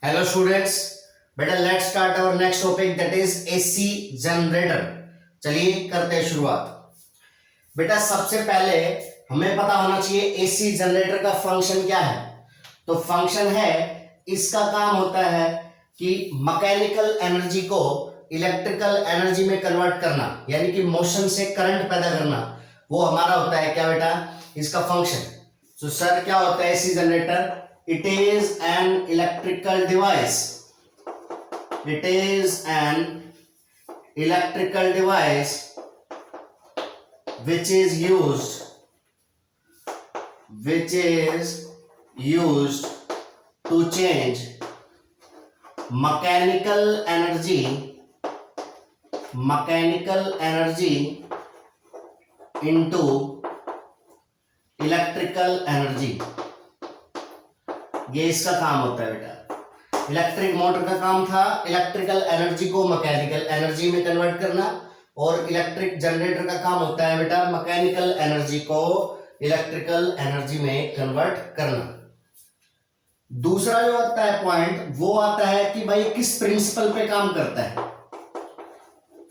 Hello students, बेटा let's start our next topic that is AC generator. चलिए करते हैं शुरुआत। बेटा सबसे पहले हमें पता होना चाहिए एसी जनरेटर का फंक्शन क्या है। तो फंक्शन है, इसका काम होता है कि मैकेनिकल एनर्जी को इलेक्ट्रिकल एनर्जी में कन्वर्ट करना, यानी कि मोशन से करंट पैदा करना। वो हमारा होता है क्या बेटा, इसका फंक्शन। तो सर क्या होता है AC generator? It is an electrical device. It is an electrical device which is used to change mechanical energy into electrical energy. ये इसका काम होता है बेटा। इलेक्ट्रिक मोटर का काम था इलेक्ट्रिकल एनर्जी को मैकेनिकल एनर्जी में कन्वर्ट करना, और इलेक्ट्रिक जनरेटर का काम होता है बेटा मैकेनिकल एनर्जी को इलेक्ट्रिकल एनर्जी में कन्वर्ट करना। दूसरा जो आता है पॉइंट, वो आता है कि भाई किस प्रिंसिपल पे काम करता है,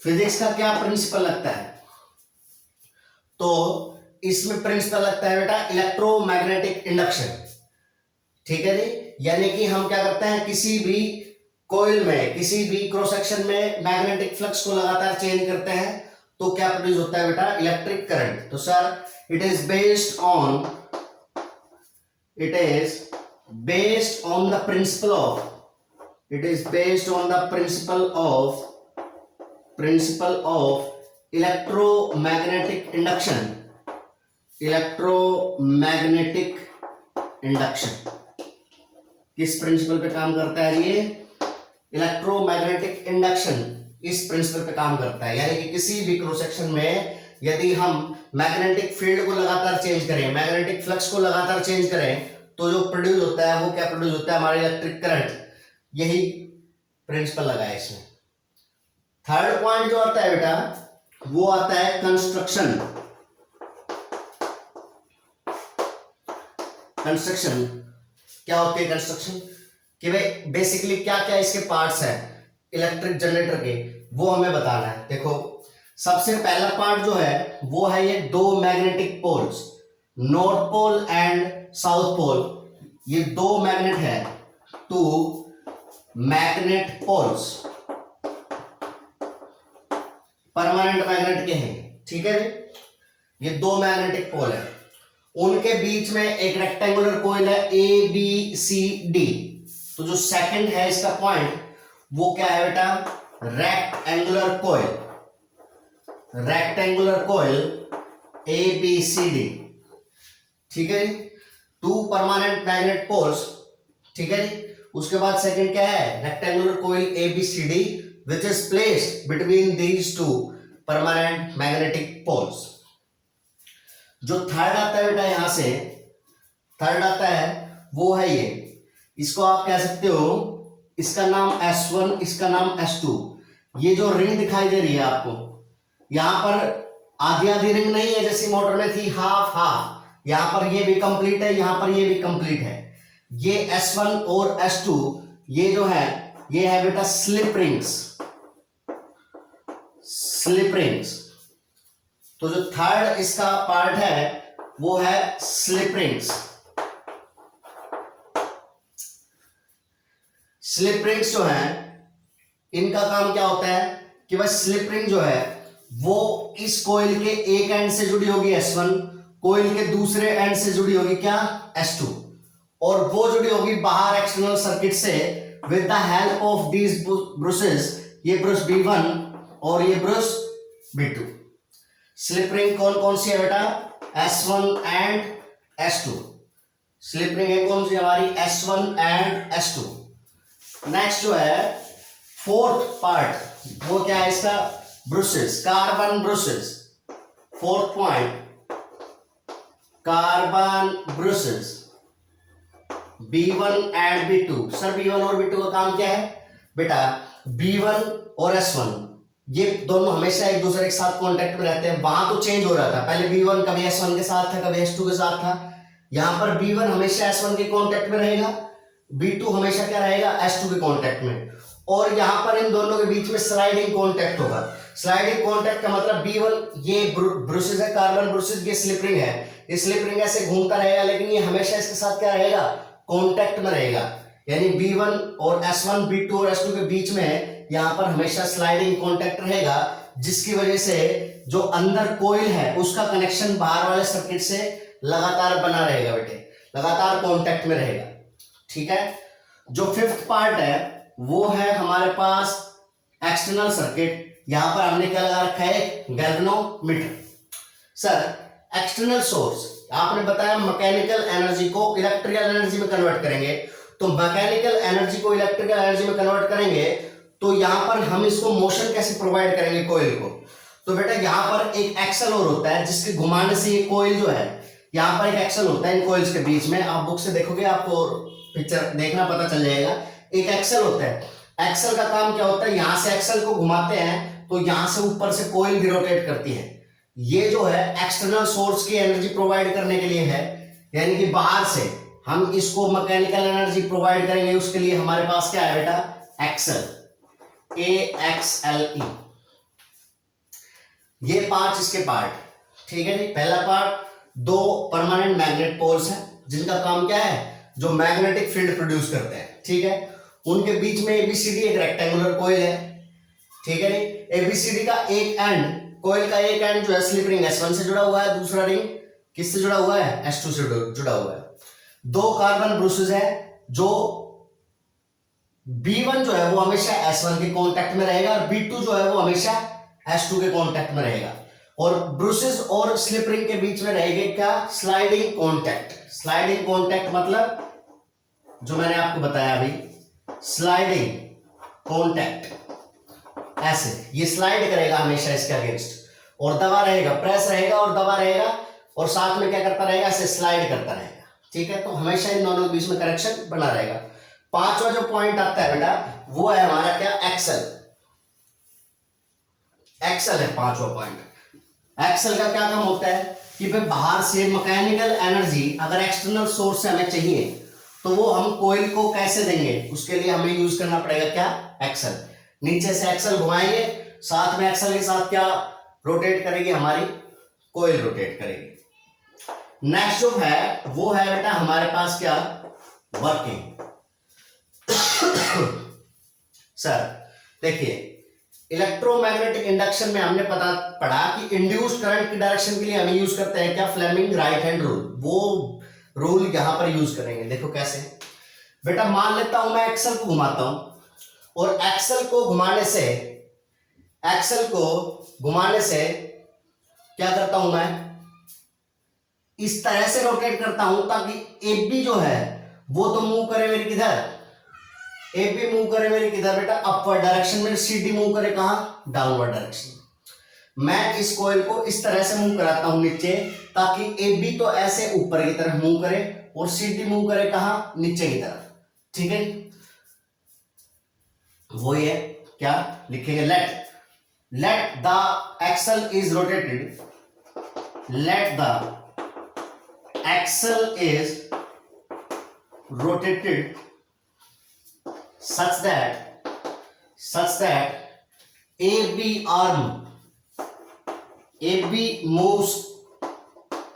फिजिक्स का क्या प्रिंसिपल लगता है। तो इसमें प्रिंसिपल लगता है बेटा इलेक्ट्रोमैग्नेटिक इंडक्शन। ठीक है जी, यानी कि हम क्या करते हैं, किसी भी कॉइल में, किसी भी क्रॉस सेक्शन में मैग्नेटिक फ्लक्स को लगातार चेंज करते हैं तो क्या प्रोड्यूस होता है बेटा, इलेक्ट्रिक करंट। तो sir it is based on the principle of electromagnetic induction. किस प्रिंसिपल पे काम करता है ये? इलेक्ट्रोमैग्नेटिक इंडक्शन इस प्रिंसिपल पे काम करता है। यानी कि किसी भी क्रॉस सेक्शन में यदि हम मैग्नेटिक फील्ड को लगातार चेंज करें, मैग्नेटिक फ्लक्स को लगातार चेंज करें, तो जो प्रोड्यूस होता है वो क्या प्रोड्यूस होता है, हमारा इलेक्ट्रिक करंट। यही प्रिंसिपल लगा है इसमें। थर्ड पॉइंट जो आता है बेटा, वो आता है कंस्ट्रक्शन। क्या होती है कंस्ट्रक्शन? कि भाई बेसिकली क्या क्या इसके पार्ट्स हैं इलेक्ट्रिक जनरेटर के, वो हमें बताना है। देखो सबसे पहला पार्ट जो है वो है ये दो magnetic poles, north pole and south pole. ये दो मैग्नेट है, two magnet poles, permanent magnet के हैं। ठीक है, ये दो मैग्नेटिक पोल है, उनके बीच में एक रेक्टेंगुलर कॉइल है ए बी सी डी। तो जो सेकंड है इसका पॉइंट, वो क्या है बेटा, rectangular coil A B C D. ठीक है, टू परमानेंट मैग्नेट पोल्स। ठीक है, उसके बाद सेकंड क्या है, rectangular coil A B C D which is placed between these two permanent magnetic poles. जो थर्ड आता है बेटा, यहां से थर्ड आता है वो है ये, इसको आप कह सकते हो, इसका नाम S1, इसका नाम S2। ये जो रिंग दिखाई दे रही है आपको, यहां पर आधी आधी रिंग नहीं है जैसी मोटर में थी, हाफ हाफ। यहां पर ये भी कंप्लीट है, यहां पर ये भी कंप्लीट है। ये S1 और S2 ये जो है, ये है बेटा स्लिप रिंग्स। तो जो थर्ड इसका पार्ट है वो है स्लिप रिंग्स। स्लिप रिंग्स जो है, इनका काम क्या होता है कि भाई स्लिप रिंग जो है वो इस कॉइल के एक एंड से जुड़ी होगी S1, कॉइल के दूसरे एंड से जुड़ी होगी क्या, S2, और वो जुड़ी होगी बाहर एक्सटर्नल सर्किट से with the help of these brushes. ये ब्रश B1 और ये ब्रश B2। स्लिप रिंग कौन कौन सी है बेटा, S1 and S2। Slip ring है कौन सी हमारी, S1 एंड S2। नेक्स्ट जो है फोर्थ पार्ट, वो क्या है इसका, brushes, carbon brushes. Fourth point, carbon brushes B1 and B2। Sir B1 और B2 का काम क्या है बेटा, B1 और S1 ये दोनों हमेशा एक दूसरे के साथ कांटेक्ट में रहते हैं। वहां तो चेंज हो रहा था, पहले B1 कभी S1 के साथ था, कभी S2 के साथ था। यहां पर B1 हमेशा S1 के कांटेक्ट में रहेगा, B2 हमेशा क्या रहेगा, S2 के कांटेक्ट में, और यहां पर इन दोनों के बीच में स्लाइडिंग कांटेक्ट होगा। स्लाइडिंग कांटेक्ट का मतलब B1 ये ब्रुसेस है, कार्बन ब्रुसेस, ये स्लिप रिंग है, ये स्लिप रिंग ऐसे घूमता रहेगा, लेकिन ये हमेशा इसके साथ क्या रहेगा, कांटेक्ट में रहेगा। यानी B1 और S1, B2 और S2 के बीच में यहां पर हमेशा स्लाइडिंग कांटेक्ट रहेगा, जिसकी वजह से जो अंदर कोइल है उसका कनेक्शन बाहर वाले सर्किट से लगातार बना रहेगा बेटे, लगातार कांटेक्ट में रहेगा। ठीक है। जो फिफ्थ पार्ट है वो है हमारे पास एक्सटर्नल सर्किट। यहां पर हमने क्या लगा रखा है, गैल्वेनोमीटर। सर एक्सटर्नल सोर्स आपने बताया मैकेनिकल एनर्जी को इलेक्ट्रिकल एनर्जी में कन्वर्ट करेंगे, तो मैकेनिकल एनर्जी को इलेक्ट्रिकल एनर्जी में कन्वर्ट करेंगे तो यहां पर हम इसको मोशन कैसे प्रोवाइड करेंगे कोइल को। तो बेटा यहां पर एक एक्सल और होता है जिसके घुमाने से ये कोइल जो है, यहां पर एक एक्सल होता है इन कोइल्स के बीच में, आप बुक से देखोगे आपको पिक्चर देखना पता चल जाएगा। एक एक्सल होता है, एक्सल का काम क्या होता है, यहां से एक्सल को घुमाते हैं तो यहां से ऊपर से कोइल भी रोटेट करती है। ये जो है एक्सटर्नल सोर्स की एनर्जी प्रोवाइड करने के लिए है, यानी कि बाहर से हम इसको मैकेनिकल एनर्जी प्रोवाइड करेंगे, उसके लिए हमारे पास क्या है बेटा, एक्सल, AXLE। ये 5 इसके पार्ट, ठीक है जी। पहला पार्ट, 2 परमानेंट मैग्नेट पोल्स हैं जिनका काम क्या है, जो मैग्नेटिक फील्ड प्रोड्यूस करते हैं, ठीक है। उनके बीच में ABCD एक रेक्टेंगुलर कोइल है, ठीक है जी। ABCD का एक एंड, कोइल का एक एंड जो है स्लिप रिंग S1 से जुड़ा हुआ है, दूसरा रिंग किससे जुड़ा हुआ है, S2 से जुड़ा हुआ है। 2 कार्बन ब्रूसेस है, जो B1 जो है वो हमेशा S1 के कांटेक्ट में रहेगा और B2 जो है वो हमेशा S2 के कांटेक्ट में रहेगा, और ब्रूसेस और स्लिप रिंग के बीच में रहेगा क्या, स्लाइडिंग कांटेक्ट। स्लाइडिंग कांटेक्ट मतलब जो मैंने आपको बताया अभी, स्लाइडिंग कांटेक्ट, ऐसे ये स्लाइड करेगा हमेशा इसके अगेंस्ट, और दबा रहेगा, प्रेस रहेगा और दबा रहेगा, और साथ में क्या करता रहेगा, ऐसे स्लाइड करता रहेगा, ठीक है। तो हमेशा इन दोनों के बीच में कनेक्शन बना रहेगा। 5वां जो पॉइंट आता है बेटा वो है हमारा क्या, एक्सल। एक्सल है 5वां पॉइंट। एक्सल का क्या काम होता है कि भाई बाहर से मैकेनिकल एनर्जी अगर एक्सटर्नल सोर्स से हमें चाहिए तो वो हम कोइल को कैसे देंगे, उसके लिए हमें यूज करना पड़ेगा क्या, एक्सल। नीचे से एक्सल घुमाएंगे, साथ में एक्सल के साथ क्या रोटेट करेगी, हमारी कोइल रोटेट करेगी। नेक्स्ट जो है वो है बेटा हमारे पास क्या, वर्किंग। सर देखिए, इलेक्ट्रोमैग्नेटिक इंडक्शन में हमने पढ़ा कि इंड्यूस्ड करंट की डायरेक्शन के लिए हमें यूज करते हैं क्या, फ्लेमिंग राइट हैंड रूल। वो रूल यहां पर यूज करेंगे, देखो कैसे। बेटा मान लेता हूं मैं एक्सल को घुमाता हूं, और एक्सल को घुमाने से क्या करता हूं मैं, इस तरह से रोटेट करता हूं ताकि AB जो है वो तो मूव करे मेरी किधर, AB मूव करे मेरी किधर बेटा, अपवर्ड डायरेक्शन में। CD मूव करे कहां, डाउनवर्ड डायरेक्शन। मैं इस कॉइल को इस तरह से मूव कराता हूं नीचे, ताकि AB तो ऐसे ऊपर की तरफ मूव करे और CD मूव करे कहां, नीचे की तरफ, ठीक है। वो ये क्या लिखेंगे, let the axle is rotated, let the axle is rotated such that AB moves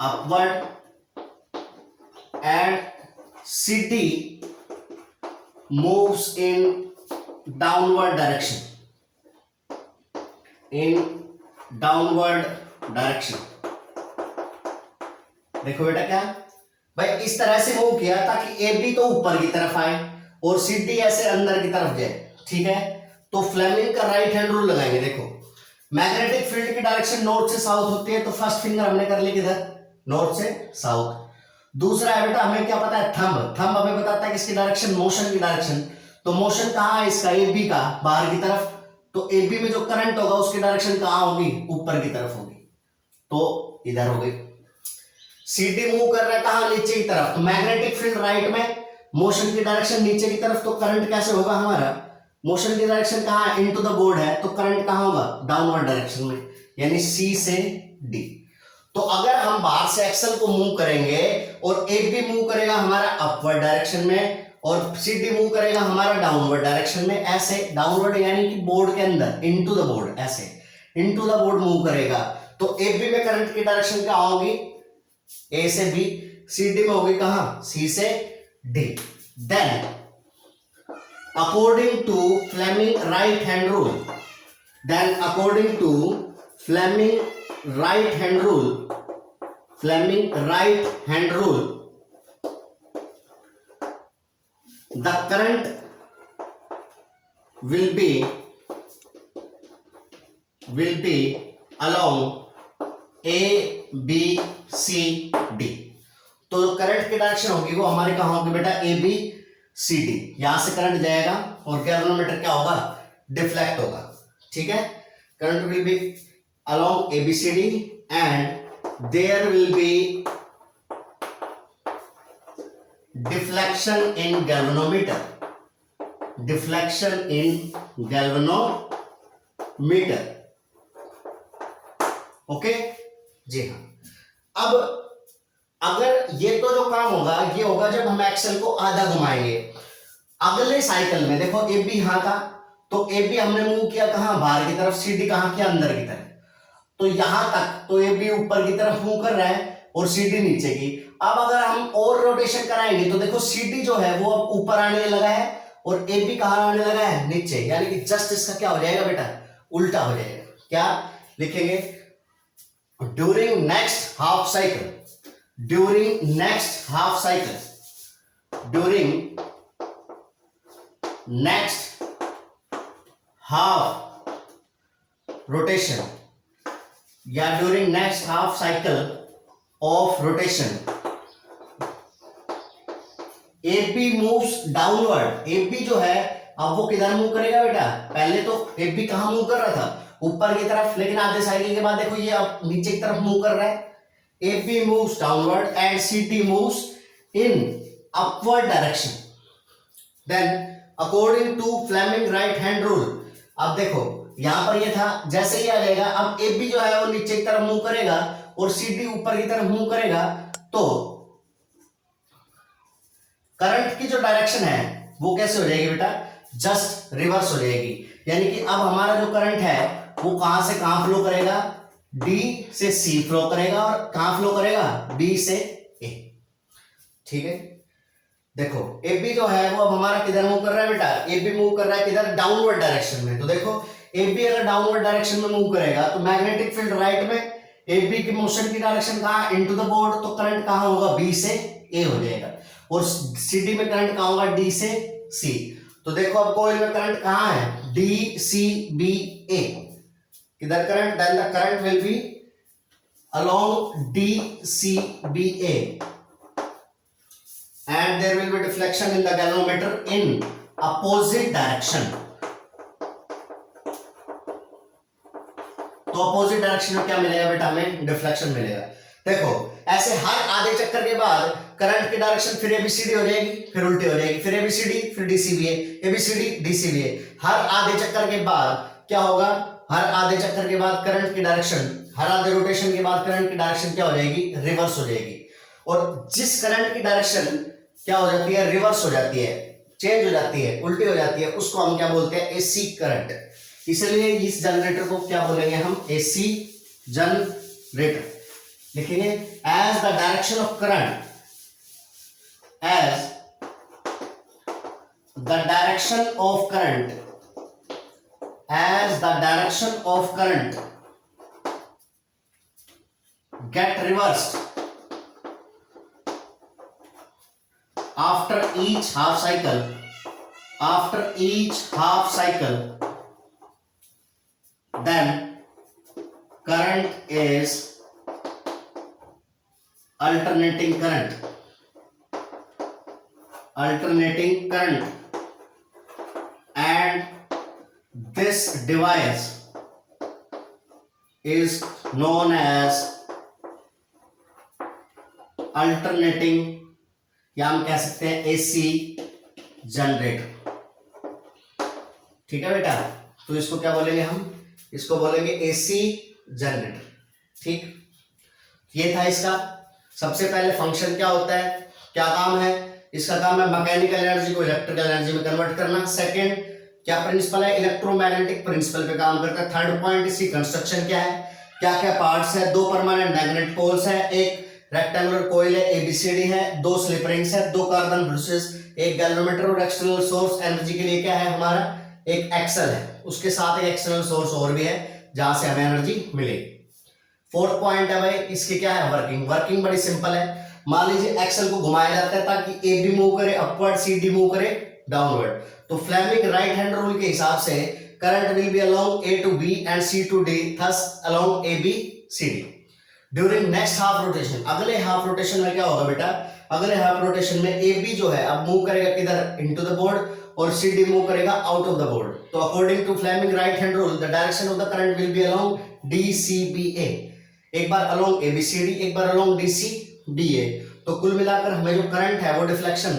upward and CD moves in downward direction। देखो बेटा क्या भाई, इस तरह से मूव किया ताकि AB तो ऊपर की तरफ आए और CD ऐसे अंदर की तरफ जाए, ठीक है। तो फ्लेमिंग का राइट हैंड रूल लगाएंगे। देखो मैग्नेटिक फील्ड की डायरेक्शन नॉर्थ से साउथ होती है, तो फर्स्ट फिंगर हमने कर ली किधर, नॉर्थ से साउथ। दूसरा है बेटा हमें क्या पता है, थंब हमें बताता है किसकी डायरेक्शन, मोशन की डायरेक्शन। तो मोशन कहाँ है इसका, AB का, बाहर की तरफ। तो AB में जो करंट होगा उसकी डायरेक्शन कहाँ होगी, ऊपर की तरफ होगी, तो इधर हो गई। CD मूव कर रहा है कहां, नीचे की तरफ, तो मैग्नेटिक फील्ड राइट में, मोशन की डायरेक्शन नीचे की तरफ, तो करंट कैसे होगा हमारा, मोशन की डायरेक्शन कहां, इनटू द बोर्ड है, तो करंट कहां होगा, डाउनवर्ड डायरेक्शन में, यानी C से D। तो अगर हम बाहर से एक्सल को मूव करेंगे और AB मूव करेगा हमारा अपवर्ड डायरेक्शन में, और CD मूव करेगा हमारा डाउनवर्ड डायरेक्शन में, ऐसे डाउनवर्ड यानी कि बोर्ड के अंदर, इनटू द बोर्ड, ऐसे इनटू द बोर्ड मूव करेगा। तो AB में करंट की डायरेक्शन क्या होगी, A से B, CD में होगी कहां, C से D। Then according to Fleming right hand rule, then according to Fleming right hand rule, Fleming right hand rule, the current will be along A B C D। तो current की direction होगी वो हमारी कहां होगी बेटा, A B C D। यहां से करंट जाएगा और गैल्वेनोमीटर क्या होगा, डिफ्लेक्ट होगा, ठीक है। Current will be along A B C D and there will be deflection in galvanometer, deflection in galvanometer, okay जी हाँ। अब अगर ये तो जो काम होगा ये होगा जब हम एक्सल को आधा घुमाएंगे। अगले साइकिल में देखो ए बी यहां था, तो ए बी हमने मूव किया कहां, बाहर की तरफ, सी डी कहां किया, अंदर की तरफ। तो यहां तक तो ए बी ऊपर की तरफ मूव कर रहा है और सी डी नीचे की। अब अगर हम और रोटेशन कराएंगे तो देखो सी डी जो है वो अब ऊपर आने लगा है और ए बी कहां आने लगा है, नीचे, यानी कि जस्ट इसका क्या हो जाएगा बेटा, उल्टा हो जाएगा। क्या लिखेंगे, during next half cycle, during next half cycle, during next half rotation या during next half cycle of rotation, AB moves downward. AB जो है अब वो किधर मूव करेगा बेटा, पहले तो AB कहां मूव कर रहा था, ऊपर की तरफ, लेकिन आधे साइकिल के बाद देखो ये अब नीचे की तरफ मूव कर रहा है। AB moves downward and CD moves in upward direction. Then according to Fleming right hand rule, अब देखो यहां पर ये था, जैसे ही आ जाएगा अब AB जो है वो नीचे की तरफ मूव करेगा और CD ऊपर की तरफ मूव करेगा, तो करंट की जो डायरेक्शन है वो कैसे हो जाएगी बेटा, जस्ट रिवर्स हो जाएगी। यानी कि अब हमारा जो करंट है वो कहां से कहां फ्लो करेगा, D से C फ्लो करेगा और कहां फ्लो करेगा, B से A, ठीक है। देखो AB जो है वो अब हमारा किधर मूव कर रहा है बेटा, AB मूव कर रहा है किधर, डाउनवर्ड डायरेक्शन में। तो देखो AB अगर डाउनवर्ड डायरेक्शन में मूव करेगा तो मैग्नेटिक फील्ड राइट में, AB की मोशन की डायरेक्शन कहां, इनटू द बोर्ड, तो करंट कहां होगा, B से A हो जाएगा। और CD में करंट कहां होगा, D से C। तो देखो अब कॉइल में करंट कहां है, DCBA, किधर current, then the current will be along DCBA and there will be deflection in the galvanometer in opposite direction। तो अपोजिट डायरेक्शन में क्या मिलेगा बेटा, हमें डिफ्लेक्शन मिलेगा। देखो ऐसे हर आधे चक्कर के बाद करंट की डायरेक्शन फिर ABCD हो जाएगी, फिर उल्टी हो जाएगी, फिर ABCD, फिर DCBA, ABCD, DCBA। हर आधे चक्कर के बाद क्या होगा, हर आधे चक्कर के बाद करंट की डायरेक्शन, हर आधे रोटेशन के बाद करंट की डायरेक्शन क्या हो जाएगी, रिवर्स हो जाएगी। और जिस करंट की डायरेक्शन क्या हो जाती है, रिवर्स हो जाती है, चेंज हो जाती है, उल्टी हो जाती है, उसको हम क्या बोलते हैं, AC करंट। इसलिए इस जनरेटर को क्या बोलेंगे हम, AC जनरेटर। लिखेंगे as the direction of current, as the direction of current, as the direction of current get reversed after each half cycle, after each half cycle, then current is alternating current, alternating current, and this device is known as alternating, या हम कह सकते हैं AC generator. ठीक है बेटा, तो इसको क्या बोलेंगे हम, इसको बोलेंगे AC जनरेटर। ठीक, ये था इसका। सबसे पहले फंक्शन क्या होता है, क्या काम है, इसका काम है मैकेनिकल एनर्जी को इलेक्ट्रिकल एनर्जी में कन्वर्ट करना। सेकंड क्या प्रिंसिपल है, इलेक्ट्रोमैग्नेटिक प्रिंसिपल पे काम करता है। थर्ड पॉइंट इसकी कंस्ट्रक्शन क्या है, क्या क्या पार्ट्स है, दो परमानेंट मैग्नेट पोल्स है, एक रेक्टेंगुलर कॉइल है, एबीसीडी है, दो स्लिप रिंग्स है, दो कार्बन ब्रशेस, एक गैल्वेनोमीटर और एक्सटर्नल सोर्स एनर्जी के लिए क्या है हमारा एक एक्सेल है, उसके साथ एक एक्सटर्नल सोर्स और भी है जहां से हमें एनर्जी मिलेगी। फोर्थ पॉइंट है भाई इसकी क्या है वर्किंग। वर्किंग बड़ी सिंपल है, मान लीजिए एक्सेल को घुमाया जाता है ताकि ए भी मूव करे अपवर्ड, सी डी मूव करे डाउनवर्ड, तो फ्लेमिंग राइट हैंड रूल के हिसाब से current will be along A to B and C to D, thus along A B C D. During next half rotation, अगले half rotation में क्या होगा बेटा, अगले हाफ रोटेशन में ए बी जो है अब मूव करेगा किधर, इनटू द बोर्ड, और सी डी मूव करेगा आउट ऑफ द बोर्ड। तो according to Fleming right hand rule the direction of the current will be along D C B A, एक बार along A B C D, एक बार along D C D A. तो कुल मिलाकर हमें जो करंट है वो डिफ्लेक्शन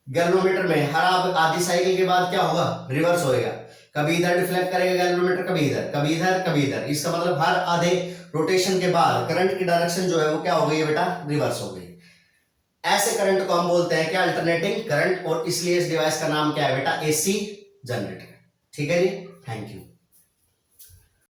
गैल्वेनोमीटर में हर आधी साइकिल के बाद क्या होगा, रिवर्स होएगा, कभी इधर डिफ्लेक्ट करेगा गैल्वेनोमीटर, कभी इधर, कभी इधर, कभी इधर। इसका मतलब हर आधे रोटेशन के बाद करंट की डायरेक्शन जो है वो क्या हो गई है बेटा, रिवर्स हो गई। ऐसे करंट को हम बोलते हैं क्या, अल्टरनेटिंग करंट, और इसलिए इस डिवाइस का नाम क्या है बेटा, एसी जनरेटर। ठीक है जी, थैंक यू।